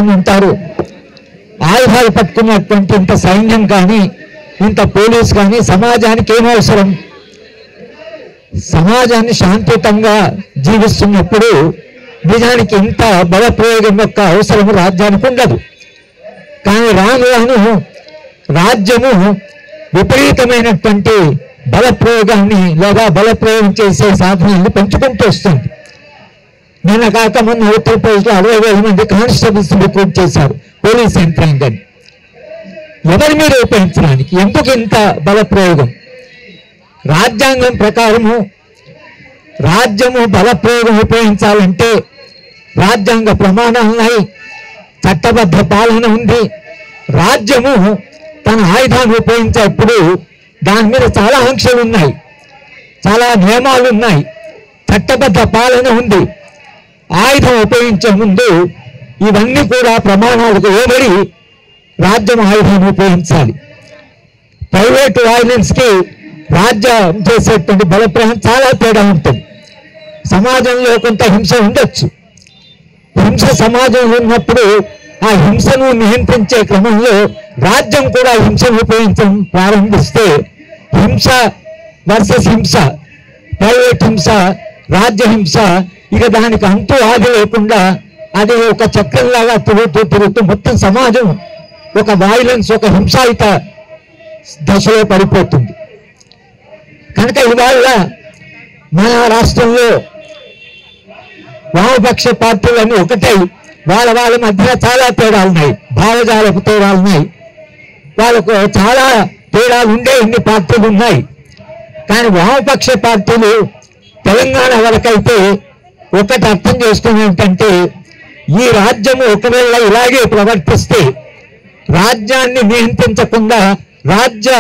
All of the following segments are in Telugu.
పట్టుకొని ఉంటారు. ఆయుధాలు పట్టుకున్నటువంటి ఇంత సైన్యం కానీ ఇంత పోలీస్ కానీ సమాజానికి ఏం అవసరం? సమాజాన్ని శాంతియుతంగా జీవిస్తున్నప్పుడు నిజానికి ఇంత బలప్రయోగం యొక్క అవసరం రాజ్యానికి ఉండదు. కానీ రాను రాను రాజ్యము విపరీతమైనటువంటి బలప్రయోగాన్ని లేదా బలప్రయోగం చేసే సాధనాన్ని పెంచుకుంటూ వస్తుంది. నిన్న కాక మొన్న ఉత్తరప్రదేశ్లో 60,000 మంది కానిస్టేబుల్స్ రిక్రూట్ చేశారు పోలీస్ యంత్రాంగాన్ని. ఎవరి మీద ఉపయోగించడానికి? ఎందుకు ఇంత బలప్రయోగం? రాజ్యాంగం ప్రకారము రాజ్యము బలప్రయోగం ఉపయోగించాలంటే రాజ్యాంగ ప్రమాణాలు ఉన్నాయి, చట్టబద్ధ పాలన ఉంది. రాజ్యము తన ఆయుధాన్ని ఉపయోగించేప్పుడు దాని మీద చాలా ఆంక్షలు ఉన్నాయి, చాలా నియమాలు ఉన్నాయి, చట్టబద్ధ పాలన ఉంది. ఆయుధం ఉపయోగించే ముందు ఇవన్నీ కూడా ప్రమాణాలకు లోబడి రాజ్యం ఆయుధాన్ని ఉపయోగించాలి. ప్రైవేటు వైలెన్స్కి రాజ్యం చేసేటువంటి బలప్రయోగం చాలా తేడా ఉంటుంది. సమాజంలో కొంత హింస ఉండొచ్చు. హింస సమాజంలో ఉన్నప్పుడు ఆ హింసను నియంత్రించే క్రమంలో రాజ్యం కూడా హింసను ఉపయోగించడం ప్రారంభిస్తే హింస వర్సెస్ హింస, ప్రైవేట్ హింస, రాజ్య హింస, ఇక దానికి అంతు ఆది లేకుండా అది ఒక చక్రంలాగా తిరుగుతూ మొత్తం సమాజం ఒక వైలెన్స్, ఒక హింసాయుత దశలో పడిపోతుంది. కనుక ఇవాళ మన రాష్ట్రంలో వామపక్ష పార్టీలన్నీ ఒకటై వాళ్ళ మధ్య చాలా తేడాలు ఉన్నాయి, భావజాలకు తేడాలు ఉన్నాయి, వాళ్ళకు చాలా తేడాలు ఉండే ఇన్ని పార్టీలు ఉన్నాయి. కానీ వామపక్ష పార్టీలు తెలంగాణ వరకైతే ఒకటి అర్థం చేసుకుని ఏంటంటే ఈ రాజ్యము ఒకవేళ ఇలాగే ప్రవర్తిస్తే రాజ్యాన్ని నియంత్రించకుండా రాజ్య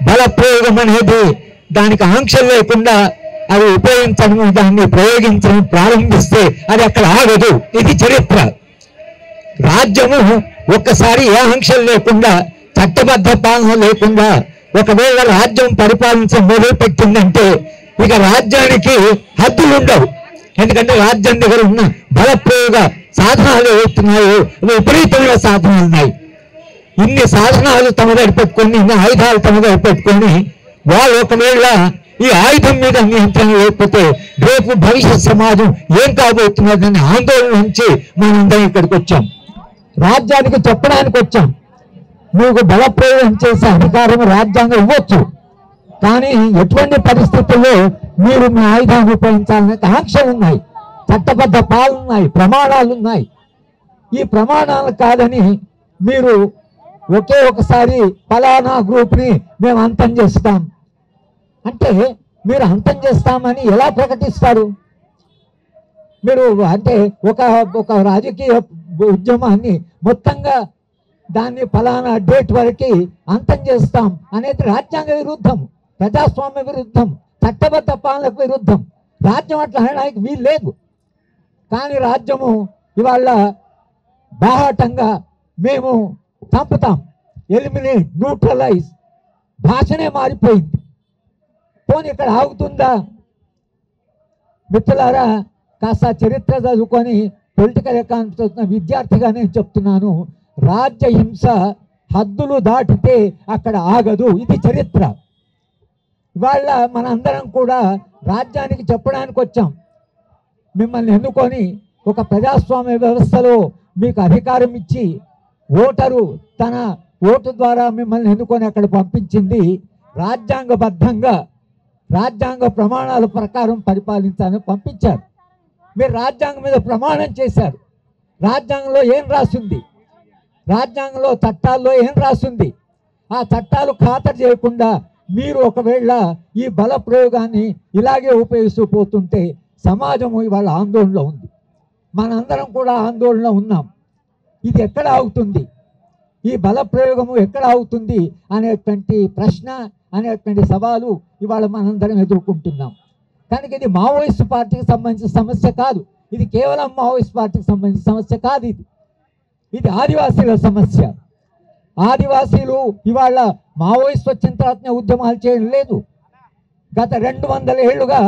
బలప్రయోగం అనేది దానికి ఆంక్షలు లేకుండా అది ఉపయోగించడం, దాన్ని ప్రయోగించడం ప్రారంభిస్తే అది అక్కడ ఆగదు. ఇది చరిత్ర. రాజ్యము ఒక్కసారి ఏ ఆంక్షలు లేకుండా చట్టబద్ధ పాలన లేకుండా ఒకవేళ రాజ్యం పరిపాలించడం మొదలుపెట్టిందంటే ఇక రాజ్యానికి హద్దులు ఉండవు. ఎందుకంటే రాజ్యం దగ్గర ఉన్న బలప్రయోగ సాధనాలు ఏవైతున్నాయో విపరీతమైన సాధనాలు ఉన్నాయి. ఇన్ని సాధనాలు తమ దగ్గర పెట్టుకొని, ఇన్ని ఆయుధాలు తమ దగ్గర పెట్టుకొని వాళ్ళు ఒకవేళ ఈ ఆయుధం మీద నియంత్రణ లేకపోతే రేపు భవిష్యత్ సమాజం ఏం కాబోతున్నదని ఆందోళన నుంచి మనందరం ఇక్కడికి వచ్చాం. రాజ్యానికి చెప్పడానికి వచ్చాం, మీకు బలప్రయోగం చేసే అధికారం రాజ్యాంగం ఇవ్వచ్చు, కానీ ఎటువంటి పరిస్థితుల్లో మీరు మీ ఆయుధాన్ని ఉపయోగించాలనే ఆంక్షలు ఉన్నాయి, చట్టబద్ధ పాలన ఉన్నాయి, ప్రమాణాలు ఉన్నాయి. ఈ ప్రమాణాలు కాదని మీరు ఒకే ఒకసారి ఫలానా గ్రూప్ని మేము అంతం చేస్తాం అంటే మీరు అంతం చేస్తామని ఎలా ప్రకటిస్తారు? మీరు అంటే ఒక రాజకీయ ఉద్యమాన్ని మొత్తంగా దాన్ని ఫలానా డేట్ వరకు అంతం చేస్తాం అనేది రాజ్యాంగ విరుద్ధం, ప్రజాస్వామ్య విరుద్ధం, చట్టబద్ధ పాలనకు విరుద్ధం. రాజ్యం అట్లా అనడానికి వీలు లేదు. కానీ రాజ్యము ఇవాళ బాహాటంగా మేము చంపుతాం, ఎలిమినేట్, న్యూట్రలైజ్, భాషనే మారిపోయింది. పోనీ ఇక్కడ ఆగుతుందా? మిత్రులారా, కాస్త చరిత్ర చదువుకొని పొలిటికల్ ఎకానమీ చదువుతున్న విద్యార్థిగా నేను చెప్తున్నాను, రాజ్య హింస హద్దులు దాటితే అక్కడ ఆగదు. ఇది చరిత్ర. ఇవాళ మనందరం కూడా రాజ్యానికి చెప్పడానికి వచ్చాం, మిమ్మల్ని ఎన్నుకొని ఒక ప్రజాస్వామ్య వ్యవస్థలో మీకు అధికారం ఇచ్చి ఓటరు తన ఓటు ద్వారా మిమ్మల్ని ఎన్నుకొని అక్కడ పంపించింది రాజ్యాంగబద్ధంగా రాజ్యాంగ ప్రమాణాల ప్రకారం పరిపాలించాలని పంపించారు. మీరు రాజ్యాంగం మీద ప్రమాణం చేశారు. రాజ్యాంగంలో ఏం రాసింది? రాజ్యాంగంలో చట్టాల్లో ఏం రాసింది? ఆ చట్టాలు ఖాతరు చేయకుండా మీరు ఒకవేళ ఈ బల ప్రయోగాన్ని ఇలాగే ఉపయోగిస్తూ పోతుంటే సమాజము ఇవాళ ఆందోళనలో ఉంది. మనందరం కూడా ఆందోళనలో ఉన్నాం. ఇది ఎక్కడ ఆగుతుంది? ఈ బల ప్రయోగము ఎక్కడ ఆగుతుంది అనేటువంటి ప్రశ్న, అనేటువంటి సవాలు ఇవాళ మనందరం ఎదుర్కొంటున్నాం. కనుక ఇది మావోయిస్ట్ పార్టీకి సంబంధించిన సమస్య కాదు. ఇది కేవలం మావోయిస్ట్ పార్టీకి సంబంధించిన సమస్య కాదు. ఇది ఆదివాసీల సమస్య. ఆదివాసీలు ఇవాళ మావోయిస్ట్ వచ్చిన తర్వాతనే ఉద్యమాలు చేయడం లేదు. గత 200 ఏళ్లుగా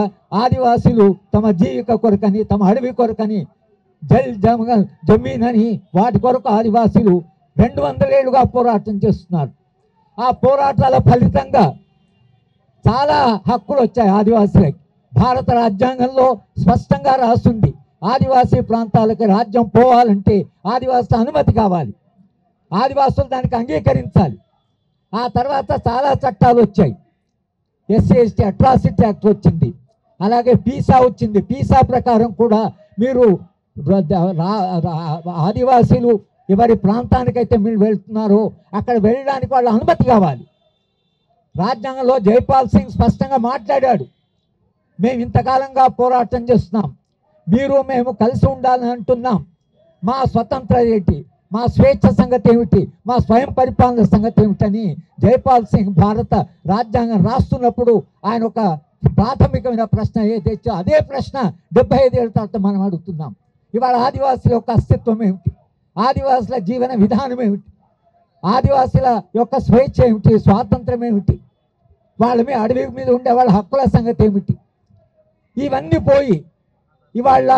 ఆదివాసీలు తమ జీవిక కొరకని, తమ అడవి కొరకని జమీన్ అని వాటి కొరకు ఆదివాసీలు 200 ఏళ్ళుగా పోరాటం చేస్తున్నారు. ఆ పోరాటాల ఫలితంగా చాలా హక్కులు వచ్చాయి ఆదివాసీలకి. భారత రాజ్యాంగంలో స్పష్టంగా రాస్తుంది, ఆదివాసీ ప్రాంతాలకి రాజ్యం పోవాలంటే ఆదివాసుల అనుమతి కావాలి, ఆదివాసులు దానికి అంగీకరించాలి. ఆ తర్వాత చాలా చట్టాలు వచ్చాయి. SC/ST అట్రాసిటీ యాక్ట్ వచ్చింది, అలాగే పీసా వచ్చింది. పీసా ప్రకారం కూడా మీరు ఆదివాసీలు ఎవరి ప్రాంతానికైతే మీరు వెళ్తున్నారో అక్కడ వెళ్ళడానికి వాళ్ళ అనుమతి కావాలి. రాజ్యాంగంలో జైపాల్ సింగ్ స్పష్టంగా మాట్లాడాడు, మేము ఇంతకాలంగా పోరాటం చేస్తున్నాం, మీరు మేము కలిసి ఉండాలని అంటున్నాం, మా స్వతంత్ర ఏంటి, మా స్వేచ్ఛ సంగతి ఏమిటి, మా స్వయం పరిపాలన సంగతి ఏమిటని జైపాల్ సింగ్ భారత రాజ్యాంగం రాస్తున్నప్పుడు ఆయన ఒక ప్రాథమికమైన ప్రశ్న ఏదైతే అదే ప్రశ్న 75 ఏళ్ళ తర్వాత మనం అడుగుతున్నాం. ఇవాళ ఆదివాసుల యొక్క అస్తిత్వం ఏమిటి, ఆదివాసుల జీవన విధానం ఏమిటి, ఆదివాసుల యొక్క స్వేచ్ఛ ఏమిటి, స్వాతంత్రం ఏమిటి, వాళ్ళ మీద అడవి మీద ఉండే వాళ్ళ హక్కుల సంగతి ఏమిటి, ఇవన్నీ పోయి ఇవాళ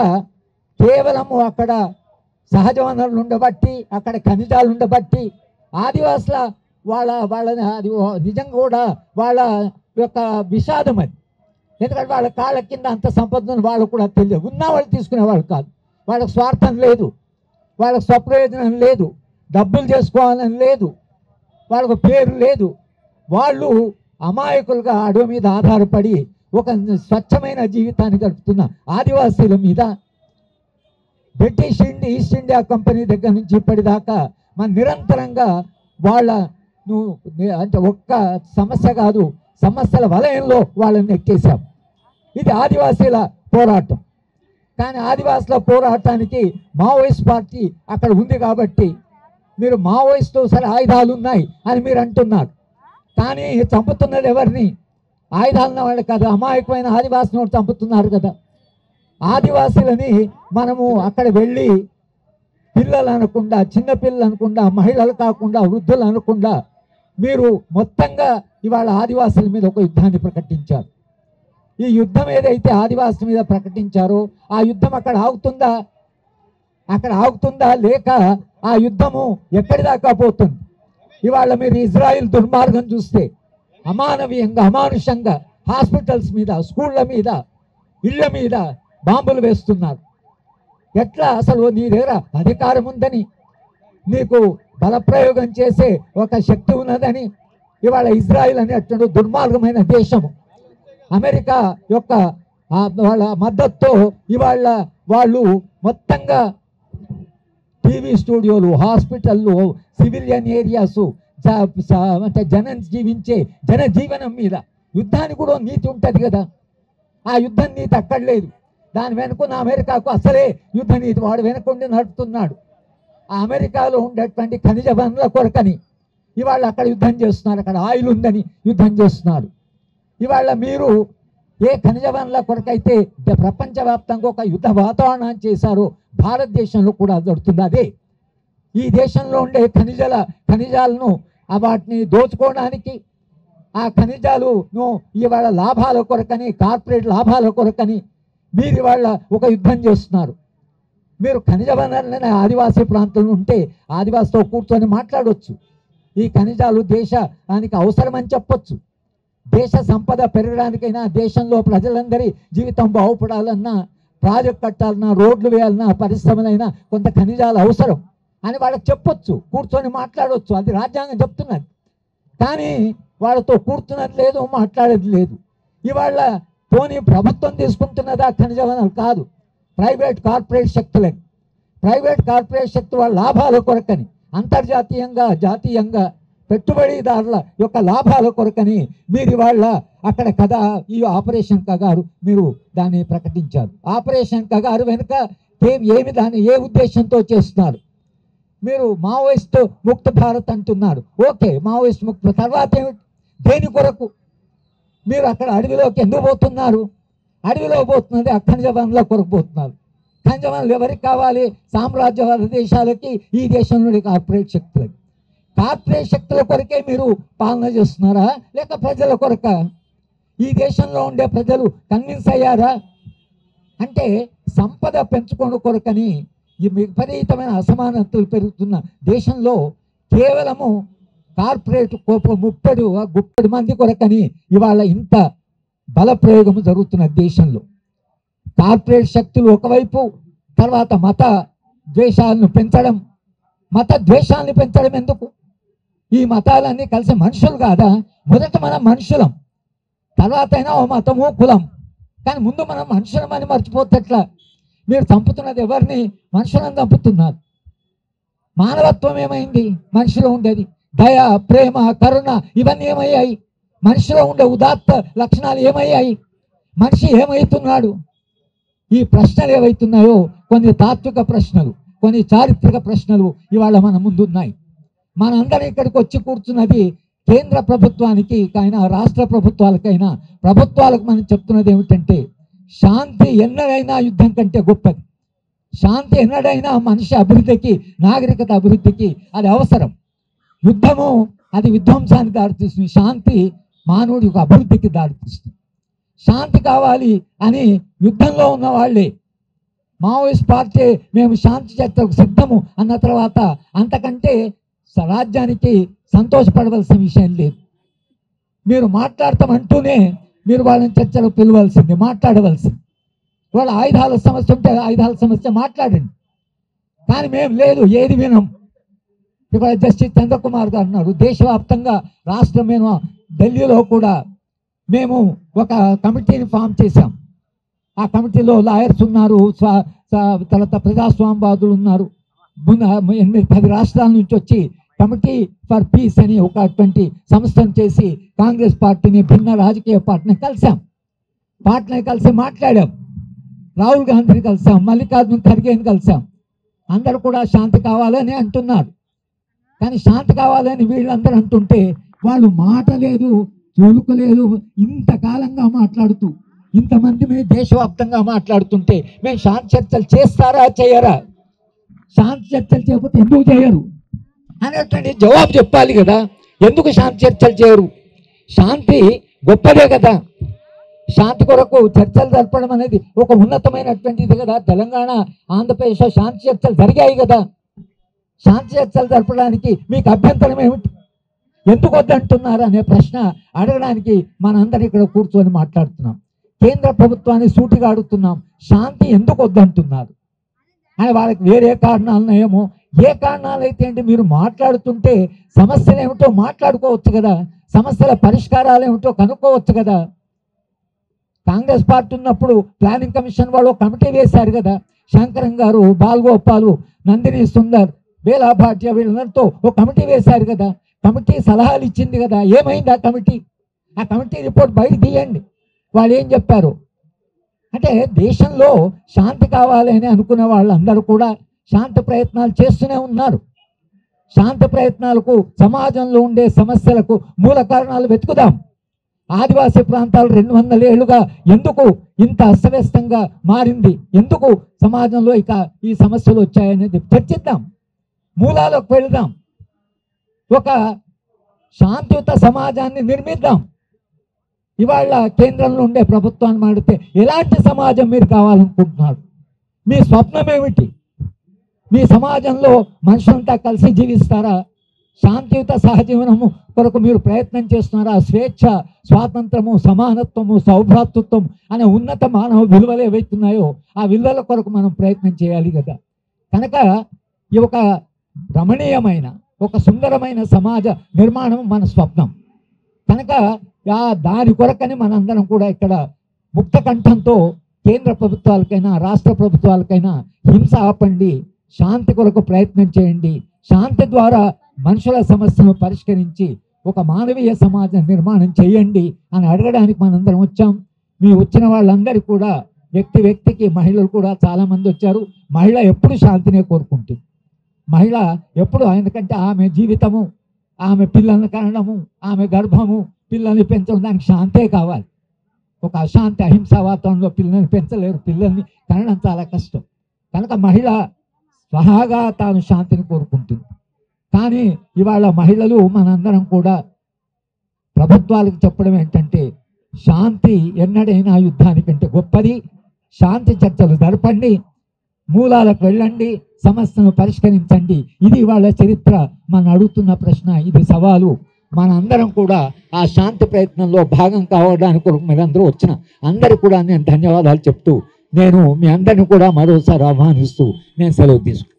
కేవలము అక్కడ సహజ వనరులు ఉండబట్టి, అక్కడ ఖనిజాలు ఉండబట్టి ఆదివాసుల వాళ్ళని అది నిజంగా కూడా వాళ్ళ యొక్క విషాదం అది. ఎందుకంటే వాళ్ళ కాళ్ళ కింద అంత సంపదను వాళ్ళు కూడా తెలియదు, ఉన్న వాళ్ళు తీసుకునేవాళ్ళు కాదు, వాళ్ళకి స్వార్థం లేదు, వాళ్ళకి స్వప్రయోజనం లేదు, డబ్బులు చేసుకోవాలని లేదు, వాళ్ళకు పేరు లేదు. వాళ్ళు అమాయకులుగా అడవి మీద ఆధారపడి ఒక స్వచ్ఛమైన జీవితాన్ని గడుపుతున్న ఆదివాసీల మీద బ్రిటిష్ ఈస్ట్ ఇండియా కంపెనీ దగ్గర నుంచి ఇప్పటిదాకా మనం నిరంతరంగా అంటే ఒక్క సమస్య కాదు, సమస్యల వలయంలో వాళ్ళని ఎక్కేసాం. ఇది ఆదివాసీల పోరాటం. కానీ ఆదివాసుల పోరాటానికి మావోయిస్ట్ పార్టీ అక్కడ ఉంది కాబట్టి మీరు మావోయిస్టు సరే ఆయుధాలు ఉన్నాయి అని మీరు అంటున్నారు, కానీ చంపుతున్నది ఎవరిని? ఆయుధాలు ఉన్న వాళ్ళు కదా, అమాయకమైన ఆదివాసులను చంపుతున్నారు కదా. ఆదివాసీలని మనము అక్కడ వెళ్ళి పిల్లలు అనకుండా, చిన్నపిల్లలు అనకుండా, మహిళలు కాకుండా, వృద్ధులు అనకుండా మీరు మొత్తంగా ఇవాళ ఆదివాసుల మీద ఒక యుద్ధాన్ని ప్రకటించారు. ఈ యుద్ధం ఏదైతే ఆదివాసుల మీద ప్రకటించారో ఆ యుద్ధం అక్కడ ఆగుతుందా? అక్కడ ఆగుతుందా? లేక ఆ యుద్ధము ఎక్కడి దాకా పోతుంది? ఇవాళ మీరు ఇజ్రాయిల్ దుర్మార్గం చూస్తే అమానవీయంగా, అమానుషంగా హాస్పిటల్స్ మీద, స్కూళ్ళ మీద, ఇళ్ళ మీద బాంబులు వేస్తున్నారు. ఎట్లా? అసలు నీ దగ్గర అధికారం ఉందని, నీకు బలప్రయోగం చేసే ఒక శక్తి ఉన్నదని ఇవాళ ఇజ్రాయిల్ అనేటువంటి దుర్మార్గమైన దేశము అమెరికా యొక్క వాళ్ళ మద్దతుతో ఇవాళ వాళ్ళు మొత్తంగా టీవీ స్టూడియోలు, హాస్పిటళ్ళు, సివిలియన్ ఏరియాసు, అంటే జీవించే జనజీవనం మీద యుద్ధానికి కూడా నీతి ఉంటుంది కదా. ఆ యుద్ధం నీతి అక్కడ లేదు. దాని వెనుకున్న అమెరికాకు అసలే యుద్ధ నీతి వాడు వెనుకుండి నడుపుతున్నాడు. ఆ అమెరికాలో ఉండేటువంటి ఖనిజ వనరుల కొరకని ఇవాళ అక్కడ యుద్ధం చేస్తున్నారు, అక్కడ ఆయిల్ ఉందని యుద్ధం చేస్తున్నారు. ఇవాళ మీరు ఏ ఖనిజ వనరుల కొరకైతే ప్రపంచవ్యాప్తంగా ఒక యుద్ధ వాతావరణాన్ని చేశారో భారతదేశంలో కూడా జరుగుతుంది అదే. ఈ దేశంలో ఉండే ఖనిజాలను వాటిని దోచుకోవడానికి, ఆ ఖనిజాలను ఇవాళ లాభాల కొరకని, కార్పొరేట్ లాభాల కొరకని మీరు ఇవాళ ఒక యుద్ధం చేస్తున్నారు. మీరు ఖనిజ వనరులనే ఆదివాసీ ప్రాంతంలో ఉంటే ఆదివాసితో కూర్చొని మాట్లాడవచ్చు. ఈ ఖనిజాలు దేశానికి అవసరమని చెప్పొచ్చు. దేశ సంపద పెరగడానికైనా, దేశంలో ప్రజలందరి జీవితం బాగుపడాలన్నా, ప్రాజెక్ట్ కట్టాలన్నా, రోడ్లు వేయాలన్నా, పరిశ్రమలైనా కొంత ఖనిజాలు అవసరం అని వాళ్ళకి చెప్పొచ్చు, కూర్చొని మాట్లాడవచ్చు. అది రాజ్యాంగం చెప్తున్నది. కానీ వాళ్ళతో కూర్చున్నది లేదు, మాట్లాడేది లేదు. ఇవాళ పోనీ ప్రభుత్వం తీసుకుంటున్నదా ఖనిజ వనరులు? కాదు, ప్రైవేట్ కార్పొరేట్ శక్తులని. ప్రైవేట్ కార్పొరేట్ శక్తి వాళ్ళ లాభాల కొరకని, అంతర్జాతీయంగా జాతీయంగా పెట్టుబడిదారుల యొక్క లాభాల కొరకని మీరు ఇవాళ అక్కడ కదా ఈ ఆపరేషన్ కగారు మీరు దాన్ని ప్రకటించారు. ఆపరేషన్ కగారు వెనుక దాన్ని ఏ ఉద్దేశంతో చేస్తున్నారు? మీరు మావోయిస్ట్ ముక్త భారత్ అంటున్నారు. ఓకే, మావోయిస్ట్ ముక్త తర్వాత ఏమిటి? దేని కొరకు మీరు అక్కడ అడవిలోకి ఎందుకు పోతున్నారు? అడవిలో పోతున్నది ఆ ఖనిజ వనరుల కొరకు పోతున్నారు. ఖనిజ వనరులు ఎవరికి కావాలి? సామ్రాజ్యవాద దేశాలకి, ఈ దేశం నుండి కార్పొరేట్ శక్తులకి. కార్పొరేట్ శక్తుల కొరకే మీరు పాలన చేస్తున్నారా, లేక ప్రజల కొరక? ఈ దేశంలో ఉండే ప్రజలు కన్విన్స్ అయ్యారా? అంటే సంపద పెంచుకోవడం కొరకని ఈ విపరీతమైన అసమానతలు పెరుగుతున్న దేశంలో కేవలము కార్పొరేట్ గుప్పడి మంది కొరకని ఇవాళ ఇంత బల ప్రయోగం జరుగుతున్న దేశంలో. కార్పొరేట్ శక్తులు ఒకవైపు, తర్వాత మత ద్వేషాలను పెంచడం. మత ద్వేషాలను పెంచడం ఎందుకు? ఈ మతాలన్నీ కలిసి మనుషులు కాదా? మొదట మనం మనుషులం, తర్వాత అయినా ఓ మతము కులం, కానీ ముందు మనం మనుషులం అని మర్చిపోతే ఎట్లా? మీరు చంపుతున్నది ఎవరిని? మనుషులను చంపుతున్నారు. మానవత్వం ఏమైంది? మనిషిలో ఉండేది దయ, ప్రేమ, కరుణ ఇవన్నీ ఏమయ్యాయి? మనిషిలో ఉండే ఉదాత్త లక్షణాలు ఏమయ్యాయి? మనిషి ఏమవుతున్నాడు? ఈ ప్రశ్నలు ఏవైతున్నాయో కొన్ని తాత్విక ప్రశ్నలు, కొన్ని చారిత్రక ప్రశ్నలు ఇవాళ మన ముందున్నాయి. మనందరం ఇక్కడికి వచ్చి కూర్చున్నది కేంద్ర ప్రభుత్వానికి అయినా రాష్ట్ర ప్రభుత్వాలకైనా, ప్రభుత్వాలకు మనం చెప్తున్నది ఏమిటంటే, శాంతి ఎన్నడైనా యుద్ధం కంటే గొప్పది. శాంతి ఎన్నడైనా మనిషి అభివృద్ధికి, నాగరికత అభివృద్ధికి అది అవసరం. యుద్ధము అది విధ్వంసానికి దారితీస్తుంది, శాంతి మానవుడి యొక్క అభివృద్ధికి దారితీస్తుంది. శాంతి కావాలి అని యుద్ధంలో ఉన్న వాళ్ళే, మావోయిస్ట్ పార్టీ మేము శాంతి చర్చలకు సిద్ధము అన్న తర్వాత అంతకంటే రాజ్యానికి సంతోషపడవలసిన విషయం లేదు. మీరు మాట్లాడతామంటూనే మీరు వాళ్ళని చర్చలకు పిలవలసింది, మాట్లాడవలసింది. వాళ్ళ ఆయుధాల సమస్య ఉంటే ఆయుధాల సమస్య మాట్లాడండి, కానీ మేము లేదు, ఏది వినం. ఇక్కడ జస్టిస్ చంద్రకుమార్ గారు అన్నారు, దేశవ్యాప్తంగా రాష్ట్రమేమో ఢిల్లీలో కూడా మేము ఒక కమిటీని ఫామ్ చేశాం. ఆ కమిటీలో లాయర్స్ ఉన్నారు, తర్వాత ప్రజాస్వామ్యవాదులు ఉన్నారు. 8-10 రాష్ట్రాల నుంచి వచ్చి కమిటీ ఫర్ పీస్ అని ఒక 20 సంస్థను చేసి కాంగ్రెస్ పార్టీని, భిన్న రాజకీయ పార్టీని కలిసి మాట్లాడాం. రాహుల్ గాంధీని కలిసాం, మల్లికార్జున ఖర్గేని కలిసాం. అందరూ కూడా శాంతి కావాలని అంటున్నారు. కానీ శాంతి కావాలని వీళ్ళందరూ అంటుంటే వాళ్ళు మాట లేదు, చొలుకు లేదు. ఇంతకాలంగా మాట్లాడుతూ ఇంతమంది మేము దేశవ్యాప్తంగా మాట్లాడుతుంటే మేము శాంతి చర్చలు చేస్తారా చేయరా? శాంతి చర్చలు చేయకపోతే ఎందుకు చేయరు అనేటువంటి జవాబు చెప్పాలి కదా. ఎందుకు శాంతి చర్చలు చేయరు? శాంతి గొప్పదే కదా. శాంతి కొరకు చర్చలు జరపడం అనేది ఒక ఉన్నతమైనటువంటిది కదా. తెలంగాణ, ఆంధ్రప్రదేశ్లో శాంతి చర్చలు జరిగాయి కదా. శాంతి చర్చలు జరపడానికి మీకు అభ్యంతరం ఏమిటి? ఎందుకు వద్దంటున్నారు అనే ప్రశ్న అడగడానికి మనందరం ఇక్కడ కూర్చొని మాట్లాడుతున్నాం. కేంద్ర ప్రభుత్వాన్ని సూటిగా అడుగుతున్నాం, శాంతి ఎందుకు వద్దంటున్నారు అని. వాళ్ళకి వేరే కారణాలను ఏమో, ఏ కారణాలు అయితే ఏంటి, మీరు మాట్లాడుతుంటే సమస్యలు ఏమిటో మాట్లాడుకోవచ్చు కదా, సమస్యల పరిష్కారాలు ఏమిటో కనుక్కోవచ్చు కదా. కాంగ్రెస్ పార్టీ ఉన్నప్పుడు ప్లానింగ్ కమిషన్ వాళ్ళు కమిటీ వేశారు కదా. శంకరం గారు, బాలగోపాలు, నందిని సుందర్, బేలా భాటియా వీళ్ళందరితో ఒక కమిటీ వేశారు కదా. కమిటీ సలహాలు ఇచ్చింది కదా. ఏమైంది ఆ కమిటీ? ఆ కమిటీ రిపోర్ట్ బయట తీయండి. వాళ్ళు ఏం చెప్పారు అంటే, దేశంలో శాంతి కావాలి అని అనుకునే వాళ్ళందరూ కూడా శాంతి ప్రయత్నాలు చేస్తూనే ఉన్నారు. శాంతి ప్రయత్నాలకు, సమాజంలో ఉండే సమస్యలకు మూల కారణాలు వెతుకుదాం. ఆదివాసీ ప్రాంతాలు 200 ఏళ్లుగా ఎందుకు ఇంత అస్తవ్యస్తంగా మారింది, ఎందుకు సమాజంలో ఇక ఈ సమస్యలు వచ్చాయనేది చర్చిద్దాం, మూలాలకు వెళదాం, ఒక శాంతియుత సమాజాన్ని నిర్మిద్దాం. ఇవాళ కేంద్రంలో ఉండే ప్రభుత్వాన్ని మాడితే ఎలాంటి సమాజం మీరు కావాలనుకుంటున్నారు? మీ స్వప్నం ఏమిటి? మీ సమాజంలో మనుషులంతా కలిసి జీవిస్తారా? శాంతియుత సహజీవనము కొరకు మీరు ప్రయత్నం చేస్తున్నారా? స్వేచ్ఛ, స్వాతంత్రము, సమానత్వము, సౌభ్రాతృత్వం అనే ఉన్నత మానవ విలువలు ఏవైతున్నాయో ఆ విలువల కొరకు మనం ప్రయత్నం చేయాలి కదా. కనుక ఈ ఒక రమణీయమైన, ఒక సుందరమైన సమాజ నిర్మాణం మన స్వప్నం. కనుక దాని కొరకని మనందరం కూడా ఇక్కడ ముక్త కంఠంతో కేంద్ర ప్రభుత్వాలకైనా రాష్ట్ర ప్రభుత్వాలకైనా హింస ఆపండి, శాంతి కొరకు ప్రయత్నం చేయండి, శాంతి ద్వారా మనుషుల సమస్యను పరిష్కరించి ఒక మానవీయ సమాజ నిర్మాణం చేయండి అని అడగడానికి మనందరం వచ్చాం. మీ వచ్చిన వాళ్ళందరికీ కూడా వ్యక్తికి, మహిళలు కూడా చాలామంది వచ్చారు. మహిళ ఎప్పుడు శాంతినే కోరుకుంటుంది. మహిళ ఎప్పుడు, ఎందుకంటే ఆమె జీవితము, ఆమె పిల్లల్ని కనడము, ఆమె గర్భము, పిల్లల్ని పెంచడం, దానికి శాంతే కావాలి. ఒక అశాంతి, అహింసా వాతావరణంలో పిల్లల్ని పెంచలేరు, పిల్లల్ని కనడం చాలా కష్టం. కనుక మహిళ స్వహాగా తాను శాంతిని కోరుకుంటుంది. కానీ ఇవాళ మహిళలు మనందరం కూడా ప్రభుత్వాలకు చెప్పడం ఏంటంటే, శాంతి ఎన్నడైనా యుద్ధానికంటే గొప్పది, శాంతి చర్చలు జరపండి, మూలాలకు వెళ్ళండి, సమస్యను పరిష్కరించండి. ఇది వాళ్ళ చరిత్ర. మనం అడుగుతున్న ప్రశ్న, ఇది సవాలు. మనందరం కూడా ఆ శాంతి ప్రయత్నంలో భాగం కావడానికి మీరందరూ వచ్చిన అందరికీ కూడా నేను ధన్యవాదాలు చెప్తూ, నేను మీ అందరిని కూడా మరోసారి ఆహ్వానిస్తూ నేను సెలవు తీసుకుంటాను.